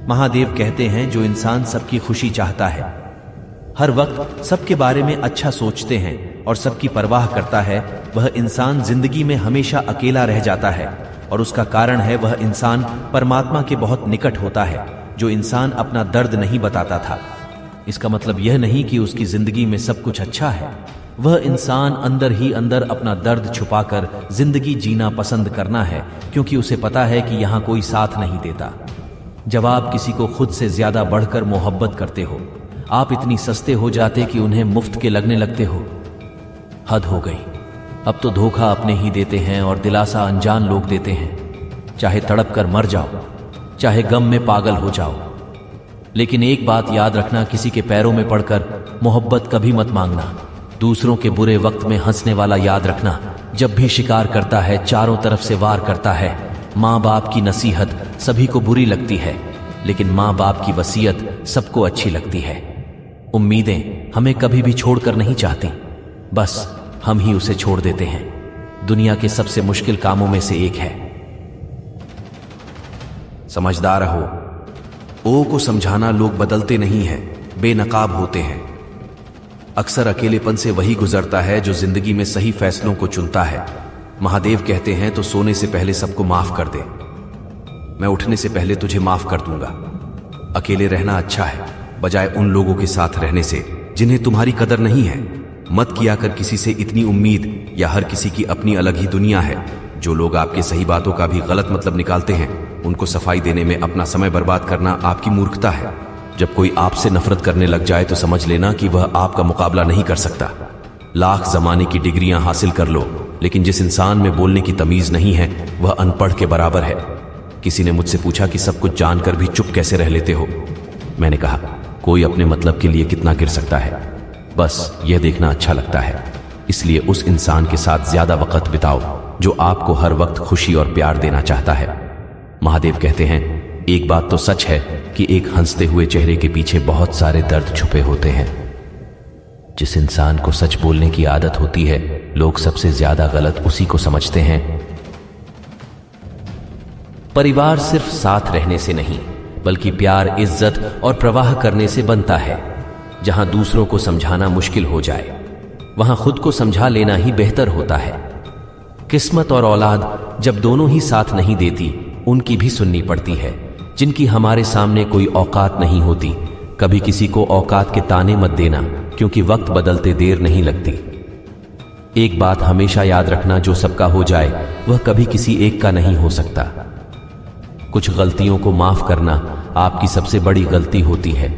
महादेव कहते हैं, जो इंसान सबकी खुशी चाहता है, हर वक्त सबके बारे में अच्छा सोचते हैं और सबकी परवाह करता है, वह इंसान जिंदगी में हमेशा अकेला रह जाता है। और उसका कारण है, वह इंसान परमात्मा के बहुत निकट होता है। जो इंसान अपना दर्द नहीं बताता था, इसका मतलब यह नहीं कि उसकी जिंदगी में सब कुछ अच्छा है। वह इंसान अंदर ही अंदर अपना दर्द छुपाकर जिंदगी जीना पसंद करना है, क्योंकि उसे पता है कि यहां कोई साथ नहीं देता। जब आप किसी को खुद से ज्यादा बढ़कर मोहब्बत करते हो, आप इतनी सस्ते हो जाते कि उन्हें मुफ्त के लगने लगते हो। हद हो गई। अब तो धोखा अपने ही देते हैं और दिलासा अनजान लोग देते हैं। चाहे तड़प कर मर जाओ, चाहे गम में पागल हो जाओ, लेकिन एक बात याद रखना, किसी के पैरों में पड़कर मोहब्बत कभी मत मांगना। दूसरों के बुरे वक्त में हंसने वाला याद रखना, जब भी शिकार करता है चारों तरफ से वार करता है। माँ बाप की नसीहत सभी को बुरी लगती है, लेकिन माँ बाप की वसीयत सबको अच्छी लगती है। उम्मीदें हमें कभी भी छोड़कर नहीं चाहती, बस हम ही उसे छोड़ देते हैं। दुनिया के सबसे मुश्किल कामों में से एक है। समझदार हो। ओ को समझाना, लोग बदलते नहीं हैं, बेनकाब होते हैं। अक्सर अकेलेपन से वही गुजरता है जो जिंदगी में सही फैसलों को चुनता है। महादेव कहते हैं, तो सोने से पहले सबको माफ कर दे, मैं उठने से पहले तुझे माफ कर दूंगा। अकेले रहना अच्छा है, बजाय उन लोगों के साथ रहने से जिन्हें तुम्हारी कदर नहीं है। मत किया कर किसी से इतनी उम्मीद, या हर किसी की अपनी अलग ही दुनिया है। जो लोग आपके सही बातों का भी गलत मतलब निकालते हैं, उनको सफाई देने में अपना समय बर्बाद करना आपकी मूर्खता है। जब कोई आपसे नफरत करने लग जाए तो समझ लेना कि वह आपका मुकाबला नहीं कर सकता। लाख जमाने की डिग्रियां हासिल कर लो, लेकिन जिस इंसान में बोलने की तमीज नहीं है, वह अनपढ़ के बराबर है। किसी ने मुझसे पूछा कि सब कुछ जानकर भी चुप कैसे रह लेते हो। मैंने कहा, कोई अपने मतलब के लिए कितना गिर सकता है, बस यह देखना अच्छा लगता है। इसलिए उस इंसान के साथ ज्यादा वक्त बिताओ जो आपको हर वक्त खुशी और प्यार देना चाहता है। महादेव कहते हैं, एक बात तो सच है कि एक हंसते हुए चेहरे के पीछे बहुत सारे दर्द छुपे होते हैं। जिस इंसान को सच बोलने की आदत होती है, लोग सबसे ज्यादा गलत उसी को समझते हैं। परिवार सिर्फ साथ रहने से नहीं, बल्कि प्यार, इज्जत और प्रवाह करने से बनता है। जहां दूसरों को समझाना मुश्किल हो जाए, वहां खुद को समझा लेना ही बेहतर होता है। किस्मत और औलाद जब दोनों ही साथ नहीं देती, उनकी भी सुननी पड़ती है। जिनकी हमारे सामने कोई औकात नहीं होती, कभी किसी को औकात के ताने मत देना, क्योंकि वक्त बदलते देर नहीं लगती। एक बात हमेशा याद रखना, जो सबका हो जाए वह कभी किसी एक का नहीं हो सकता। कुछ गलतियों को माफ करना आपकी सबसे बड़ी गलती होती है।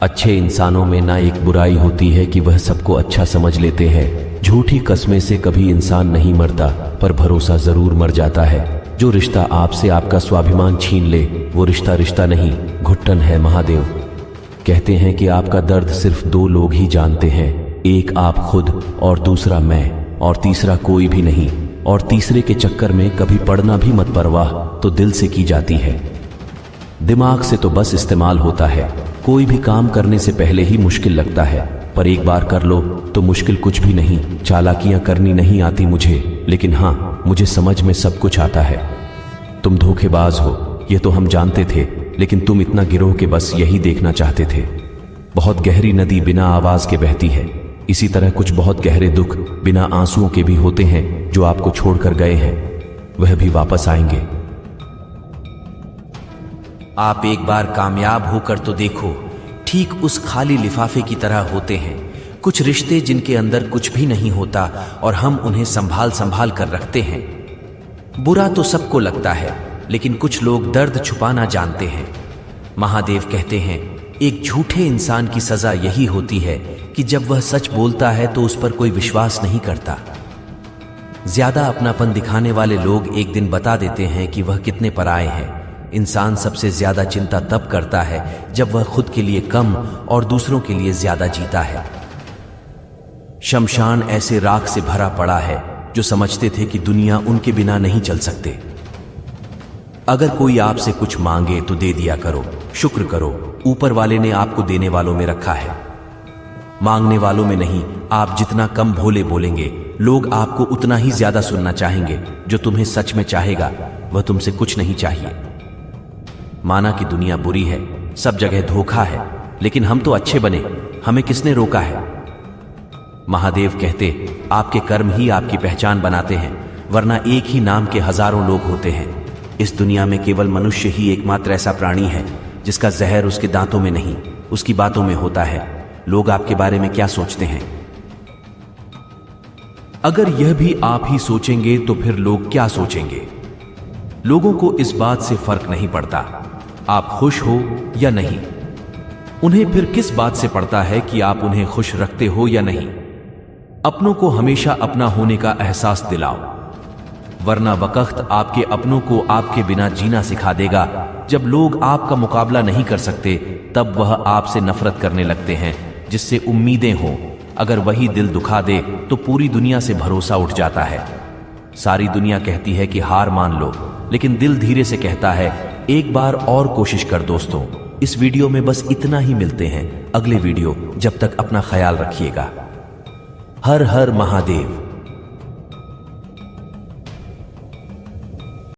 अच्छे इंसानों में ना एक बुराई होती है कि वह सबको अच्छा समझ लेते हैं। झूठी कस्में से कभी इंसान नहीं मरता, पर भरोसा जरूर मर जाता है। जो रिश्ता आपसे आपका स्वाभिमान छीन ले, वो रिश्ता रिश्ता नहीं, घुट्टन है। महादेव कहते हैं कि आपका दर्द सिर्फ दो लोग ही जानते हैं, एक आप खुद और दूसरा मैं, और तीसरा कोई भी नहीं। और तीसरे के चक्कर में कभी पड़ना भी मत। परवाह तो दिल से की जाती है, दिमाग से तो बस इस्तेमाल होता है। कोई भी काम करने से पहले ही मुश्किल लगता है, पर एक बार कर लो तो मुश्किल कुछ भी नहीं। चालाकियां करनी नहीं आती मुझे, लेकिन हाँ, मुझे समझ में सब कुछ आता है। तुम धोखेबाज हो, ये तो हम जानते थे, लेकिन तुम इतना गिरो कि बस यही देखना चाहते थे। बहुत गहरी नदी बिना आवाज के बहती है, इसी तरह कुछ बहुत गहरे दुख बिना आंसुओं के भी होते हैं। जो आपको छोड़कर गए हैं, वह भी वापस आएंगे। आप एक बार कामयाब होकर तो देखो, ठीक उस खाली लिफाफे की तरह होते हैं कुछ रिश्ते जिनके अंदर कुछ भी नहीं होता और हम उन्हें संभाल संभाल कर रखते हैं। बुरा तो सबको लगता है, लेकिन कुछ लोग दर्द छुपाना जानते हैं। महादेव कहते हैं, एक झूठे इंसान की सजा यही होती है कि जब वह सच बोलता है तो उस पर कोई विश्वास नहीं करता। ज्यादा अपनापन दिखाने वाले लोग एक दिन बता देते हैं कि वह कितने पराये हैं। इंसान सबसे ज्यादा चिंता तब करता है जब वह खुद के लिए कम और दूसरों के लिए ज्यादा जीता है। शमशान ऐसे राख से भरा पड़ा है जो समझते थे कि दुनिया उनके बिना नहीं चल सकते। अगर कोई आपसे कुछ मांगे तो दे दिया करो, शुक्र करो, ऊपर वाले ने आपको देने वालों में रखा है, मांगने वालों में नहीं। आप जितना कम भोले बोलेंगे, लोग आपको उतना ही ज्यादा सुनना चाहेंगे। जो तुम्हें सच में चाहेगा, वह तुमसे कुछ नहीं चाहिए। माना कि दुनिया बुरी है, सब जगह धोखा है, लेकिन हम तो अच्छे बने, हमें किसने रोका है? महादेव कहते, आपके कर्म ही आपकी पहचान बनाते हैं, वरना एक ही नाम के हजारों लोग होते हैं। इस दुनिया में केवल मनुष्य ही एकमात्र ऐसा प्राणी है जिसका जहर उसके दांतों में नहीं, उसकी बातों में होता है। लोग आपके बारे में क्या सोचते हैं? अगर यह भी आप ही सोचेंगे तो फिर लोग क्या सोचेंगे? लोगों को इस बात से फर्क नहीं पड़ता आप खुश हो या नहीं। उन्हें फिर किस बात से पड़ता है कि आप उन्हें खुश रखते हो या नहीं? अपनों को हमेशा अपना होने का एहसास दिलाओ, वरना वक्त आपके अपनों को आपके बिना जीना सिखा देगा। जब लोग आपका मुकाबला नहीं कर सकते, तब वह आपसे नफरत करने लगते हैं जिससे उम्मीदें हों। अगर वही दिल दुखा दे तो पूरी दुनिया से भरोसा उठ जाता है। सारी दुनिया कहती है कि हार मान लो, लेकिन दिल धीरे से कहता है एक बार और कोशिश कर। दोस्तों, इस वीडियो में बस इतना ही। मिलते हैं अगले वीडियो, जब तक अपना ख्याल रखिएगा। हर हर महादेव।